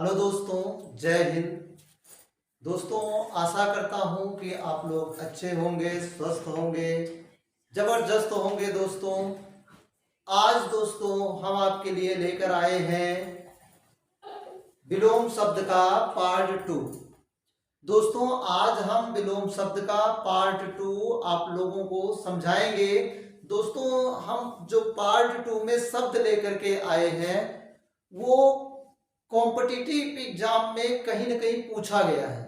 Hello दोस्तों, जय हिंद। दोस्तों, आशा करता हूं कि आप लोग अच्छे होंगे, स्वस्थ होंगे, जबरदस्त होंगे। दोस्तों, आज दोस्तों हम आपके लिए लेकर आए हैं विलोम शब्द का पार्ट 2। दोस्तों, आज हम विलोम शब्द का पार्ट 2 आप लोगों को समझाएंगे। दोस्तों, हम जो पार्ट 2 में शब्द लेकर के आए हैं वो कॉम्पिटिटिव एग्जाम में कहीं ना कहीं पूछा गया है।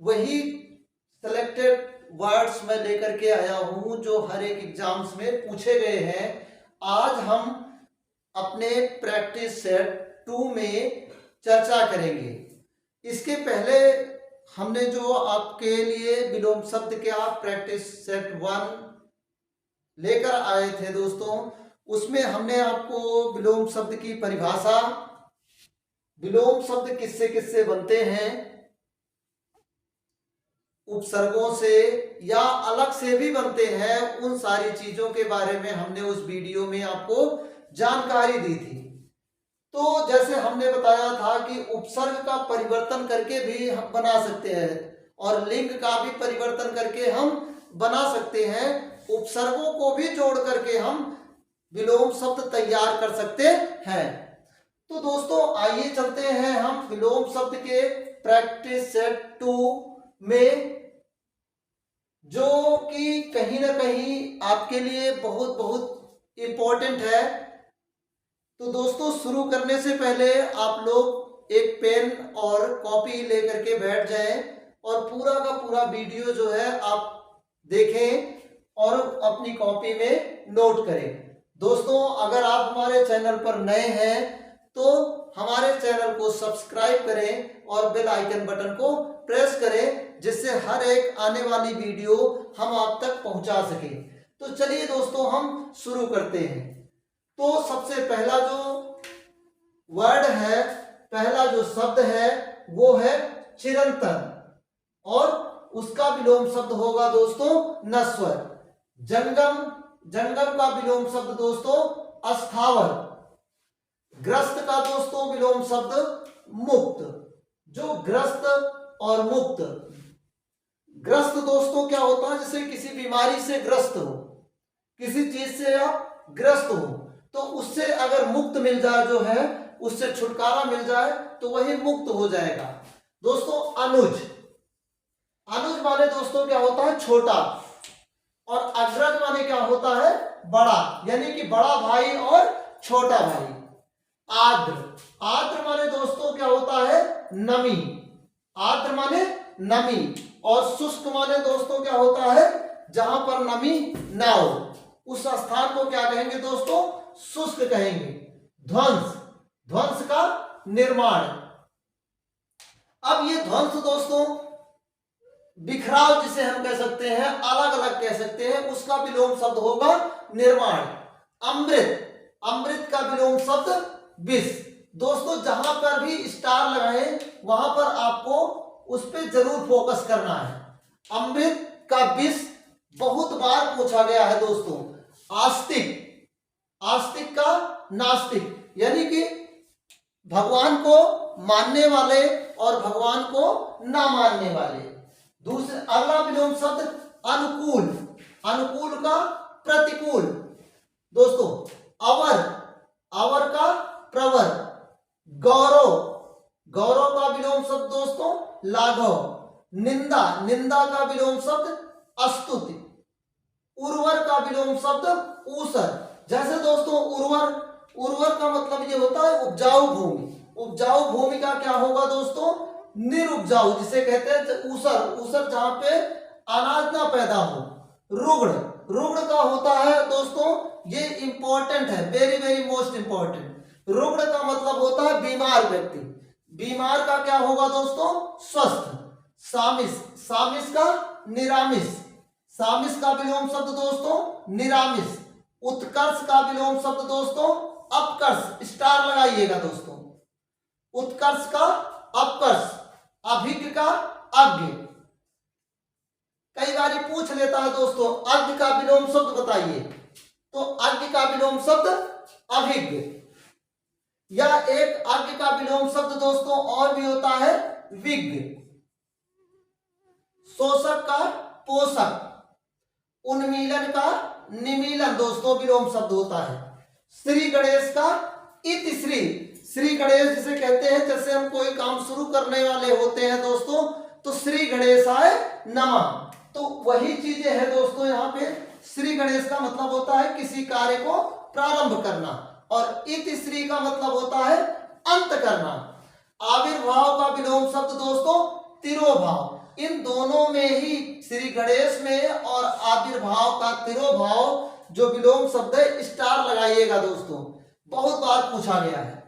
वही सेलेक्टेड वर्ड्स में लेकर के आया हूं जो हर एक एग्जाम्स में पूछे गए हैं। आज हम अपने प्रैक्टिस सेट 2 में चर्चा करेंगे। इसके पहले हमने जो आपके लिए विलोम शब्द का प्रैक्टिस सेट 1 लेकर आए थे दोस्तों, उसमें हमने आपको विलोम शब्द की परिभाषा, विलोम शब्द किससे किससे बनते हैं, उपसर्गों से या अलग से भी बनते हैं, उन सारी चीजों के बारे में हमने उस वीडियो में आपको जानकारी दी थी। तो जैसे हमने बताया था कि उपसर्ग का परिवर्तन करके भी हम बना सकते हैं और लिंग का भी परिवर्तन करके हम बना सकते हैं। उपसर्गों को भी जोड़ करके हम विलोम शब्द तैयार कर सकते हैं। तो दोस्तों, आइए चलते हैं हम विलोम शब्द के प्रैक्टिस सेट 2 में, जो कि कहीं ना कहीं आपके लिए बहुत बहुत इंपॉर्टेंट है। तो दोस्तों, शुरू करने से पहले आप लोग एक पेन और कॉपी लेकर के बैठ जाएं और पूरा का पूरा वीडियो जो है आप देखें और अपनी कॉपी में नोट करें। दोस्तों, अगर आप हमारे चैनल पर नए हैं तो हमारे चैनल को सब्सक्राइब करें और बेल आइकन बटन को प्रेस करें, जिससे हर एक आने वाली वीडियो हम आप तक पहुंचा सकें। तो चलिए दोस्तों, हम शुरू करते हैं। तो सबसे पहला जो वर्ड है, पहला जो शब्द है वो है चिरंतन, और उसका विलोम शब्द होगा दोस्तों नश्वर। जंगम, जंगम का विलोम शब्द दोस्तों अस्थावर। ग्रस्त का दोस्तों विलोम शब्द मुक्त। जो ग्रस्त और मुक्त, ग्रस्त दोस्तों क्या होता है, जैसे किसी बीमारी से ग्रस्त हो, किसी चीज से आप ग्रस्त हो, तो उससे अगर मुक्त मिल जाए, जो है उससे छुटकारा मिल जाए, तो वही मुक्त हो जाएगा। दोस्तों, अनुज, अनुज माने दोस्तों क्या होता है, छोटा, और अग्रज माने क्या होता है, बड़ा, यानी कि बड़ा भाई और छोटा भाई। आर्द्र, आर्द्र माने दोस्तों क्या होता है, नमी, आर्द्र माने नमी। और शुष्क माने दोस्तों क्या होता है, जहां पर नमी ना हो, उस स्थान को क्या कहेंगे दोस्तों, शुष्क कहेंगे। ध्वंस, ध्वंस का निर्माण। अब ये ध्वंस दोस्तों बिखराव जिसे हम कह सकते हैं, अलग अलग कह सकते हैं, उसका विलोम शब्द होगा निर्माण। अमृत, अमृत का विलोम शब्द विष। दोस्तों, जहां पर भी स्टार लगाएं वहां पर आपको उस पर जरूर फोकस करना है। अमृत का विष बहुत बार पूछा गया है दोस्तों। आस्तिक, आस्तिक का नास्तिक, यानी कि भगवान को मानने वाले और भगवान को ना मानने वाले। दूसरे, अगला विलोम शब्द अनुकूल, अनुकूल का प्रतिकूल। दोस्तों, अवर, अवर का प्रवर। गौरव, गौरव का विलोम शब्द दोस्तों लाघव। निंदा, निंदा का विलोम शब्द स्तुति। उर्वर का विलोम शब्द ऊसर। जैसे दोस्तों उर्वर, उर्वर का मतलब ये होता है उपजाऊ भूमि। उपजाऊ भूमि का क्या होगा दोस्तों, निरुपजाऊ, जिसे कहते हैं ऊसर, ऊसर जहां पे अनाज ना पैदा हो। रुग्ण, रुग्ण का होता है दोस्तों, ये इंपॉर्टेंट है, वेरी वेरी मोस्ट इंपॉर्टेंट। रुग्ण का मतलब होता है बीमार व्यक्ति। बीमार का क्या होगा दोस्तों, स्वस्थ। सामिस, सामिस का निरामिस, सामिस का विलोम शब्द दोस्तों निरामिस। उत्कर्ष का विलोम शब्द दोस्तों अपकर्ष, स्टार लगाइएगा दोस्तों। उत्कर्ष का अपकर्ष। अभिज्ञ का अज्ञ। कई बार पूछ लेता है दोस्तों अज्ञ का विलोम शब्द बताइए, तो अज्ञ का विलोम शब्द अभिज्ञ। या एक अज्ञ का विलोम शब्द दोस्तों और भी होता है विज्ञ। शोषक का पोषक, उन्मीलन का निमीलन दोस्तों विलोम शब्द होता है। श्री गणेश का इतिश्री, श्री गणेश जिसे कहते हैं, जैसे हम कोई काम शुरू करने वाले होते हैं दोस्तों तो श्री गणेशाय नमः, तो वही चीजें हैं दोस्तों। यहाँ पे श्री गणेश का मतलब होता है किसी कार्य को प्रारंभ करना और इतिश्री का मतलब होता है अंत करना। आविर्भाव का विलोम शब्द दोस्तों तिरोभाव, इन दोनों में ही श्री गणेश में और आविर्भाव का तिरोभाव जो विलोम शब्द है स्टार लगाइएगा दोस्तों, बहुत बार पूछा गया है।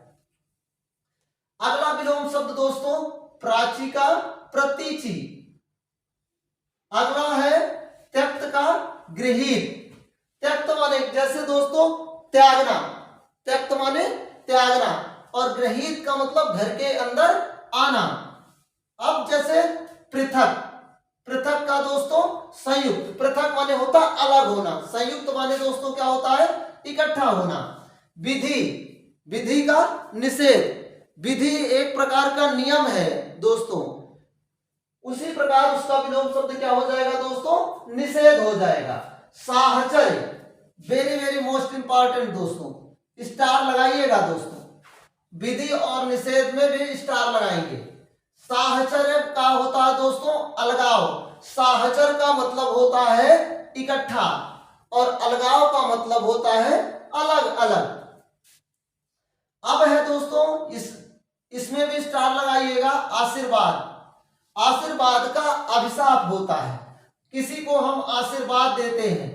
अगला विलोम शब्द दोस्तों प्राची का प्रतीचि। अगला है त्यक्त का गृहीत। त्यक्त माने जैसे दोस्तों त्यागना, त्यक्त माने त्यागना, और गृहीत का मतलब घर के अंदर आना। अब जैसे पृथक, पृथक का दोस्तों संयुक्त, पृथक माने होता अलग होना, संयुक्त माने दोस्तों क्या होता है इकट्ठा होना। विधि, विधि का निषेध, विधि एक प्रकार का नियम है दोस्तों, उसी प्रकार उसका विलोम शब्द क्या हो जाएगा दोस्तों निषेध हो जाएगा। साहचर्य, वेरी वेरी मोस्ट इंपॉर्टेंट दोस्तों, स्टार लगाइएगा दोस्तों, विधि और निषेध में भी स्टार लगाएंगे। साहचर्य का होता है दोस्तों अलगाव, साहचर्य का मतलब होता है इकट्ठा और अलगाव का मतलब होता है अलग अलग। अब है दोस्तों इसमें भी स्टार लगाइएगा आशीर्वाद। आशीर्वाद का अभिशाप होता है, किसी को हम आशीर्वाद देते हैं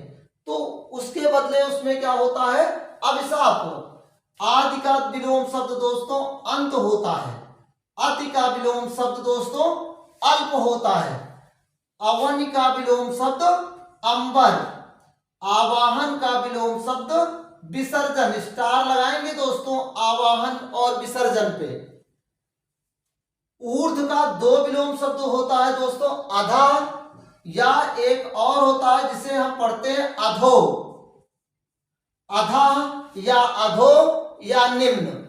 तो उसके बदले उसमें क्या होता है अभिशाप। आदि का विलोम शब्द दोस्तों अंत होता है, अति का विलोम शब्द दोस्तों अल्प होता है। अवन का विलोम शब्द अंबर, आवाहन का विलोम शब्द विसर्जन। स्टार लगाएंगे दोस्तों आवाहन और विसर्जन पे। ऊर्ध्व का दो विलोम शब्द होता है दोस्तों अधा, या एक और होता है जिसे हम पढ़ते हैं अधो, अधा या अधो या निम्न।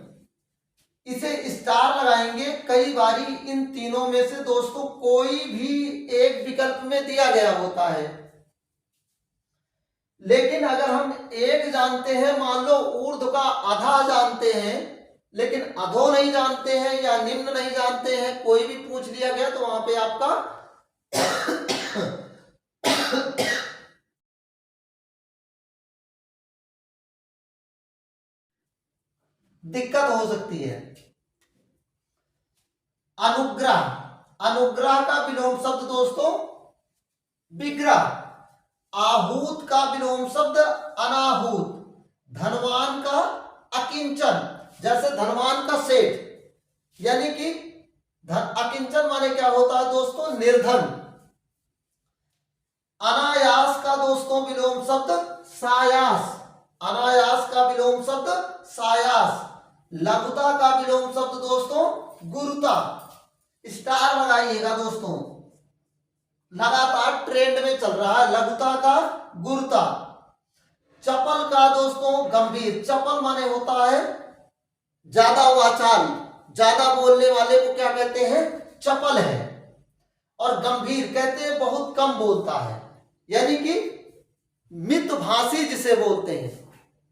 इसे स्टार लगाएंगे। कई बारी इन तीनों में से दोस्तों कोई भी एक विकल्प में दिया गया होता है, लेकिन अगर हम एक जानते हैं, मान लो ऊर्ध्व का आधा जानते हैं लेकिन अधो नहीं जानते हैं या निम्न नहीं जानते हैं, कोई भी पूछ लिया गया तो वहां पे आपका दिक्कत हो सकती है। अनुग्रह, अनुग्रह का विलोम शब्द दोस्तों विग्रह। आहूत का विलोम शब्द अनाहूत। धनवान का अकिंचन, जैसे धनवान का सेठ, यानी कि अकिंचन माने क्या होता है दोस्तों निर्धन। अनायास का दोस्तों विलोम शब्द सायास, अनायास का विलोम शब्द सायास। लघुता का विलोम शब्द दोस्तों गुरुता। स्टार लगाइएगा दोस्तों, लगातार ट्रेंड में चल रहा है लघुता का गुरुता। चपल का दोस्तों गंभीर, चपल माने होता है ज्यादा वाचाल, ज्यादा बोलने वाले को क्या कहते हैं चपल है। और गंभीर कहते हैं बहुत कम बोलता है, यानी कि मितभाषी जिसे बोलते हैं।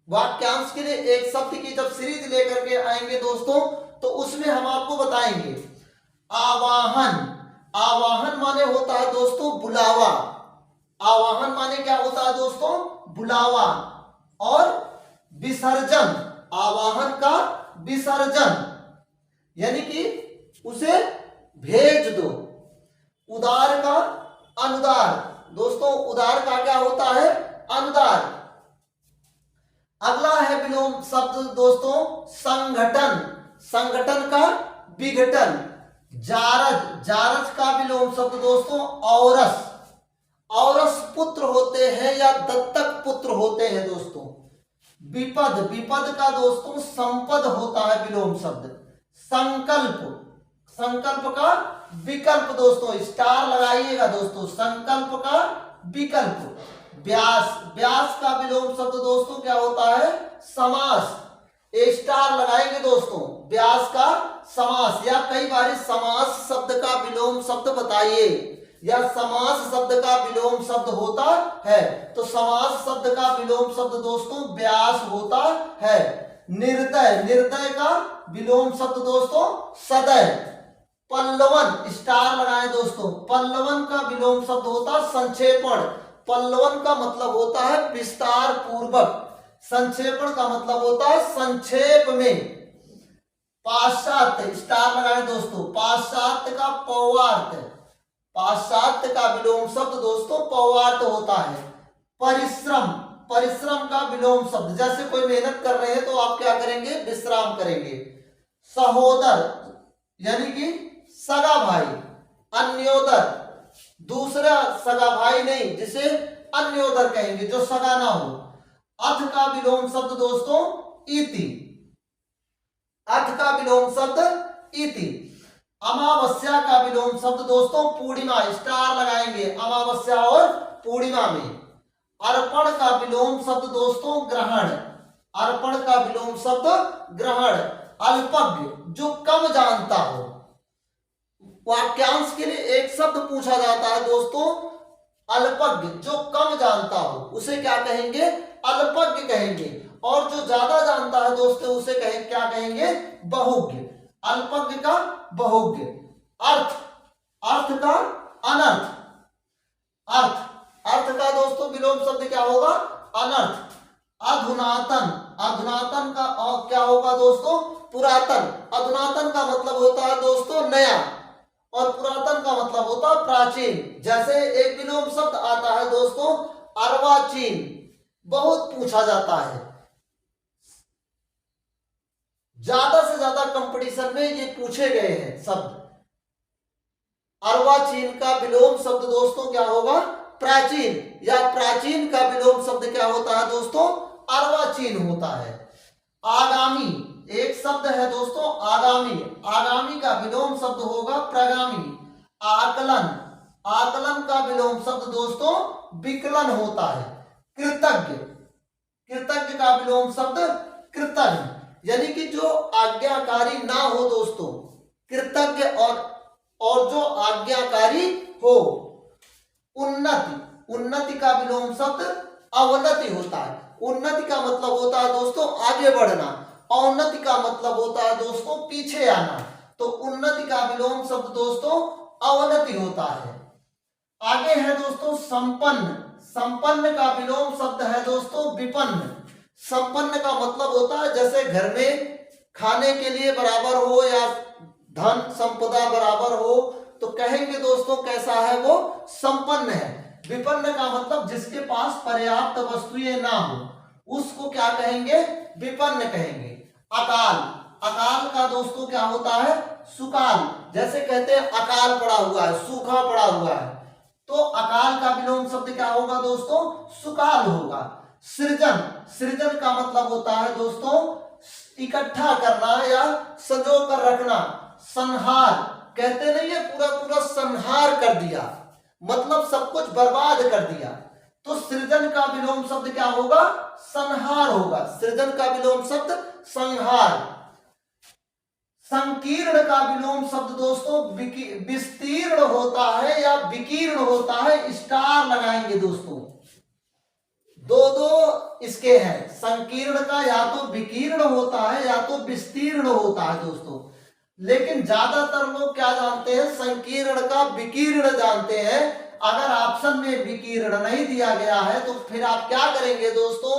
वाक्यांश के लिए एक शब्द की जब सीरीज लेकर के आएंगे दोस्तों तो उसमें हम आपको बताएंगे। आवाहन, आवाहन माने होता है दोस्तों बुलावा। आवाहन माने क्या होता है दोस्तों बुलावा। और विसर्जन, आवाहन का विसर्जन, यानी कि उसे भेज दो। उदार का अनुदार, दोस्तों उदार का क्या होता है अनुदार। अगला है विलोम शब्द दोस्तों संगठन, संगठन का विघटन। जारज, जारज का विलोम शब्द दोस्तों औरस। औरस पुत्र होते हैं या दत्तक पुत्र होते हैं दोस्तों। विपद, विपद का दोस्तों संपद होता है विलोम शब्द। संकल्प, संकल्प का विकल्प दोस्तों, स्टार लगाइएगा दोस्तों, संकल्प का विकल्प। व्यास, व्यास का विलोम शब्द दोस्तों क्या होता है समास। एक स्टार लगाएंगे दोस्तों। व्यास का समास, या कई बार समास शब्द का विलोम शब्द बताइए, या समास शब्द का विलोम शब्द होता है। तो समास शब्द का विलोम शब्द दोस्तों व्यास होता है। निर्दय, निर्दय का विलोम शब्द दोस्तों सदय। पल्लवन, स्टार लगाएं दोस्तों, पल्लवन का विलोम शब्द होता संक्षेपण। पल्लवन का मतलब होता है विस्तार पूर्वक, संक्षेपण का मतलब होता है संक्षेप में। पाश्चात्य, स्टार लगाएं दोस्तों, पाश्चात्य का पौवार्थ, पाश्चात्य का विलोम शब्द दोस्तों पौवार्थ होता है। परिश्रम, परिश्रम का विलोम शब्द, जैसे कोई मेहनत कर रहे हैं तो आप क्या करेंगे, विश्राम करेंगे। सहोदर यानी कि सगा भाई। अन्योदर, दूसरा सगा भाई नहीं, जिसे अन्योदर कहेंगे, जो सगा ना हो। अथ का विलोम शब्द दोस्तों इति, अथ का विलोम शब्द इति। अमावस्या का विलोम शब्द दोस्तों पूर्णिमा, स्टार लगाएंगे अमावस्या और पूर्णिमा में। अर्पण का विलोम शब्द दोस्तों ग्रहण, अर्पण का विलोम शब्द ग्रहण। अल्पज्ञ, जो कम जानता हो। वाक्यांश के लिए एक शब्द पूछा जाता है दोस्तों, अल्पज्ञ, जो कम जानता हो उसे क्या कहेंगे, अल्पज्ञ कहेंगे। और जो ज्यादा जानता है दोस्तों उसे क्या कहेंगे, बहुज्ञ। अल्पज्ञ का बहुज्ञ। अर्थ, अर्थ का अनर्थ, अर्थ, अर्थ का दोस्तों विलोम शब्द क्या होगा, अनर्थ। अधुनातन, अधुनातन का और क्या होगा दोस्तों, पुरातन। अधुनातन का मतलब होता है दोस्तों नया, और पुरातन का मतलब होता है प्राचीन। जैसे एक विलोम शब्द आता है दोस्तों अर्वाचीन, बहुत पूछा जाता है, ज्यादा से ज्यादा कंपटीशन में ये पूछे गए हैं शब्द। अर्वाचीन का विलोम शब्द दोस्तों क्या होगा, प्राचीन, या प्राचीन का विलोम शब्द क्या होता है दोस्तों, अर्वाचीन होता है। आगामी, एक शब्द है दोस्तों आगामी, आगामी का विलोम शब्द होगा प्रगामी। आकलन, आकलन का विलोम शब्द दोस्तों विकलन होता है। कृतज्ञ, कृतज्ञ का विलोम शब्द कृतज्ञ, यानी कि जो आज्ञाकारी ना हो दोस्तों, कृतज्ञ और जो आज्ञाकारी हो। उन्नति, उन्नति का विलोम शब्द अवनति होता है। उन्नति का मतलब होता है दोस्तों आगे बढ़ना, अवनति का मतलब होता है दोस्तों पीछे आना। तो उन्नति का विलोम शब्द दोस्तों अवनति होता है। आगे है दोस्तों संपन्न, संपन्न का विलोम शब्द है दोस्तों विपन्न। संपन्न का मतलब होता है जैसे घर में खाने के लिए बराबर हो या धन संपदा बराबर हो तो कहेंगे दोस्तों कैसा है वो, संपन्न है। विपन्न का मतलब जिसके पास पर्याप्त वस्तुएं ना हो उसको क्या कहेंगे, विपन्न कहेंगे। अकाल, अकाल का दोस्तों क्या होता है, सुकाल। जैसे कहते हैं अकाल पड़ा हुआ है, सूखा पड़ा हुआ है, तो अकाल का विलोम शब्द क्या होगा दोस्तों, सुकाल होगा। सृजन, सृजन का मतलब होता है दोस्तों इकट्ठा करना या संजो कर रखना। संहार, कहते नहीं है पूरा पूरा संहार कर दिया, मतलब सब कुछ बर्बाद कर दिया। तो सृजन का विलोम शब्द क्या होगा, संहार होगा। सृजन का विलोम शब्द संहार। संकीर्ण का विलोम शब्द दोस्तों विस्तीर्ण होता है या विकीर्ण होता है, स्टार लगाएंगे दोस्तों। दो दो इसके हैं, संकीर्ण का या तो विकीर्ण होता है या तो विस्तीर्ण होता है दोस्तों, लेकिन ज्यादातर लोग क्या जानते हैं, संकीर्ण का विकीर्ण जानते हैं। अगर ऑप्शन में विकीर्ण नहीं दिया गया है तो फिर आप क्या करेंगे दोस्तों,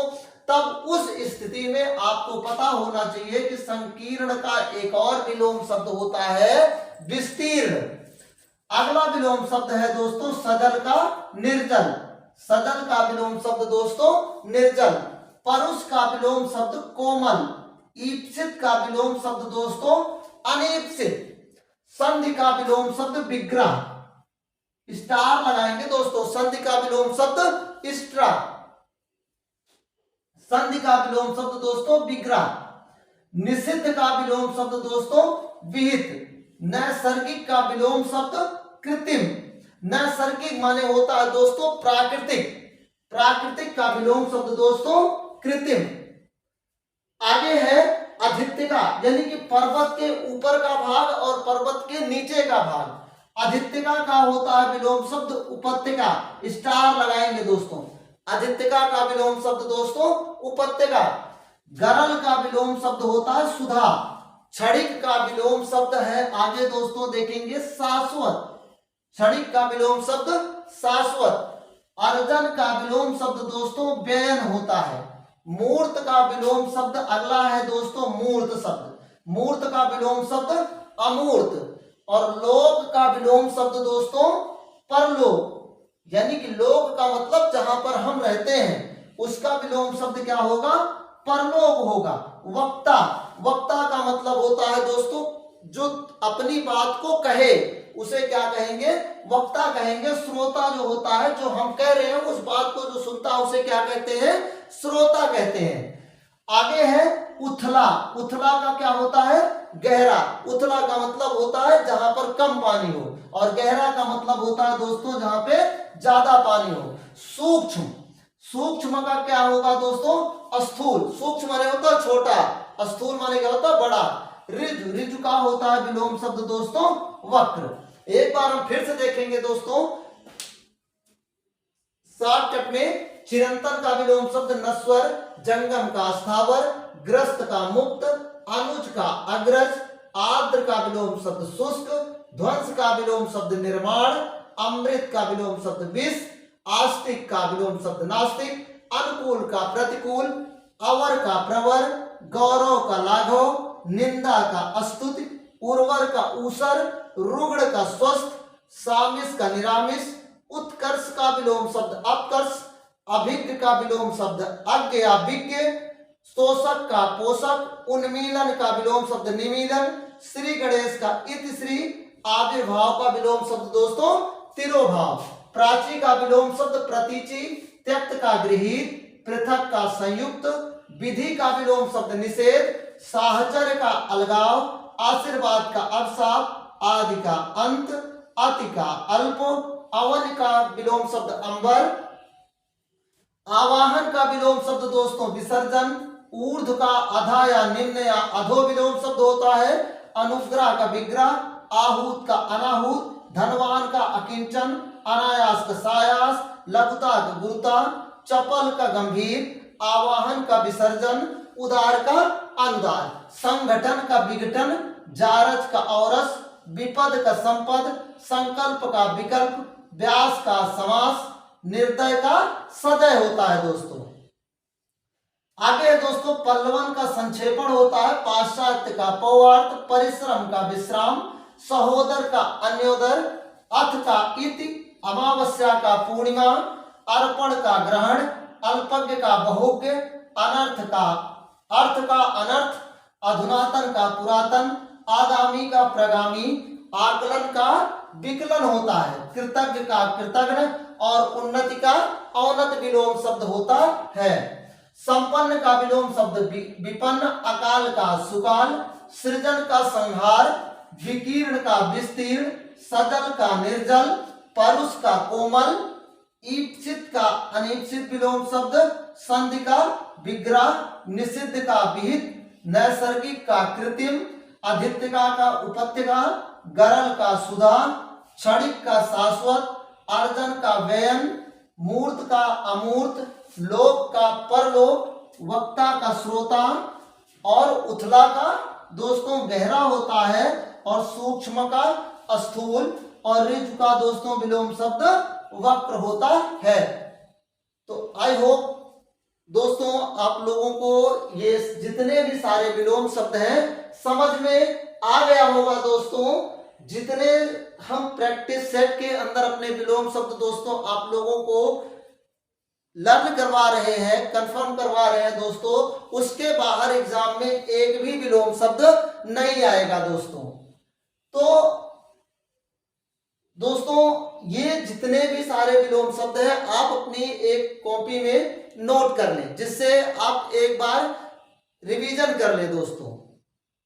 तब उस स्थिति में आपको पता होना चाहिए कि संकीर्ण का एक और विलोम शब्द होता है विस्तीर्ण। अगला विलोम शब्द है दोस्तों सजल का निर्जल। सजल का विलोम शब्द दोस्तों निर्जल। परुष का विलोम शब्द कोमल। ईप्सित का विलोम शब्द दोस्तों अनीप्सित। संधि का विलोम शब्द विग्रह, स्टार लगाएंगे दोस्तों। संधि का विलोम शब्द स्ट्रा। संधि का विलोम शब्द दोस्तों विग्रह। निषिद्ध का विलोम शब्द दोस्तों विहित। नैसर्गिक का विलोम शब्द कृत्रिम। नैसर्गिक माने होता है दोस्तों प्राकृतिक, प्राकृतिक का विलोम शब्द दोस्तों कृत्रिम। आगे है अधित्यका यानी कि पर्वत के ऊपर का भाग और पर्वत के नीचे का भाग। अधित्यका का होता है विलोम शब्द उपत्यका, स्टार लगाएंगे दोस्तों। अधित्यका का विलोम शब्द दोस्तों उपत्यका। गरल का विलोम शब्द होता है सुधा। क्षणिक का विलोम शब्द है, आगे दोस्तों देखेंगे, शाश्वत। क्षणिक का विलोम शब्द शाश्वत। अर्जन का विलोम शब्द दोस्तों व्ययन होता है। मूर्त का विलोम शब्द अगला है दोस्तों मूर्त शब्द। मूर्त का विलोम शब्द अमूर्त। और लोक का विलोम शब्द दोस्तों परलोक, यानी कि लोक का मतलब जहां पर हम रहते हैं, उसका विलोम शब्द क्या होगा? परलोक होगा। वक्ता, वक्ता का मतलब होता है दोस्तों जो अपनी बात को कहे, उसे क्या कहेंगे? वक्ता कहेंगे। श्रोता जो होता है, जो हम कह रहे हैं उस बात को जो सुनता है, उसे क्या कहते हैं? श्रोता कहते हैं। आगे है उथला। उथला का क्या होता है? गहरा। उथला का मतलब होता है जहां पर कम पानी हो, और गहरा का मतलब होता है दोस्तों जहां पे ज्यादा पानी हो। सूक्ष्म, सूक्ष्म का क्या होगा दोस्तों? स्थूल। सूक्ष्म माने होता है छोटा, स्थूल माने क्या होता है? बड़ा। ऋजु, ऋजु का होता है विलोम शब्द दोस्तों वक्र। एक बार हम फिर से देखेंगे दोस्तों शॉर्टकट में। चिरंतन का विलोम शब्द नश्वर, जंगम का स्थावर, ग्रस्त का मुक्त, अनुज का अग्रज, आर्द्र का विलोम शब्द शुष्क, ध्वंस का विलोम शब्द निर्माण, अमृत का विलोम शब्द विष, आस्तिक का विलोम शब्द नास्तिक, अनुकूल का प्रतिकूल, अवर का प्रवर, गौरव का लाघव, निंदा का स्तुति, उर्वर का ऊसर, रुग्ण का स्वस्थ, सामिस का निरामिस, उत्कर्ष का विलोम शब्द अपकर्ष, अभिज्ञ का विलोम शब्द अज्ञ या विज्ञ, शोषक का पोषक, उन्मीलन का विलोम शब्द निमीलन, श्री गणेश का इतिश्री, आविर्भाव का विलोम शब्द दोस्तों तिरोभाव, प्राची का विलोम शब्द प्रतीचि, त्यक्त का गृहीत, पृथक का संयुक्त, विधि का विलोम शब्द निषेध, साहचर्य का अलगाव, आशीर्वाद का अभिशाप, आदि का अंत, अति का अल्प, अवन का विलोम शब्द अंबर, आवाहन का विलोम शब्द दोस्तों विसर्जन, ऊर्ध्व का अधा या निम्न या अधो विलोम शब्द होता है, अनुग्रह का विग्रह, आहूत का अनाहूत, धनवान का अकिंचन, अनायास का सायास, लघुता का गुरुता, चपल का गंभीर, आवाहन का विसर्जन, उदार का अनुदार, संगठन का विघटन, जारज का औरस, विपद का संपद, संकल्प का विकल्प, व्यास का समास, निर्दय का सदय होता है दोस्तों। आगे दोस्तों पल्लवन का संक्षेपण होता है, पाश्चात्य का पौवार्थ, परिश्रम का विश्राम, सहोदर का अन्योदर, अथ का इति, अमावस्या का पूर्णिमा, अर्पण का ग्रहण, अल्पज्ञ का बहुज्ञ, अनर्थ का अर्थ का अनर्थ, अधुनातन का पुरातन, आगामी का प्रगामी, आकलन का विकलन होता है, कृतज्ञ का कृतज्ञ, और उन्नति का औन्नत विलोम शब्द होता है। संपन्न का विलोम शब्द विपन्न, अकाल का सुकाल, सृजन का संहार, विकीर्ण का विस्तीर्ण, सजल का निर्जल, परुष का कोमल, ईप्सित का अनीप्सित विलोम शब्द संधि का विग्रह, निषिद्ध का विहित, नैसर्गिक का कृत्रिम, अधित्यका का उपत्यका, गरल का सुधा, क्षणिक का शाश्वत, अर्जन का व्ययन, मूर्त का अमूर्त, लोक का परलोक, वक्ता का श्रोता, और उथला का दोस्तों गहरा होता है, और सूक्ष्म का स्थूल, और ऋजु का दोस्तों विलोम शब्द वक्र होता है। तो आई होप दोस्तों आप लोगों को ये जितने भी सारे विलोम शब्द हैं समझ में आ गया होगा दोस्तों। जितने हम प्रैक्टिस सेट के अंदर अपने विलोम शब्द दोस्तों आप लोगों को लर्न करवा रहे हैं, कंफर्म करवा रहे हैं दोस्तों, उसके बाहर एग्जाम में एक भी विलोम शब्द नहीं आएगा दोस्तों। तो दोस्तों ये जितने भी सारे विलोम शब्द हैं आप अपनी एक कॉपी में नोट कर लें, जिससे आप एक बार रिवीजन कर लें दोस्तों।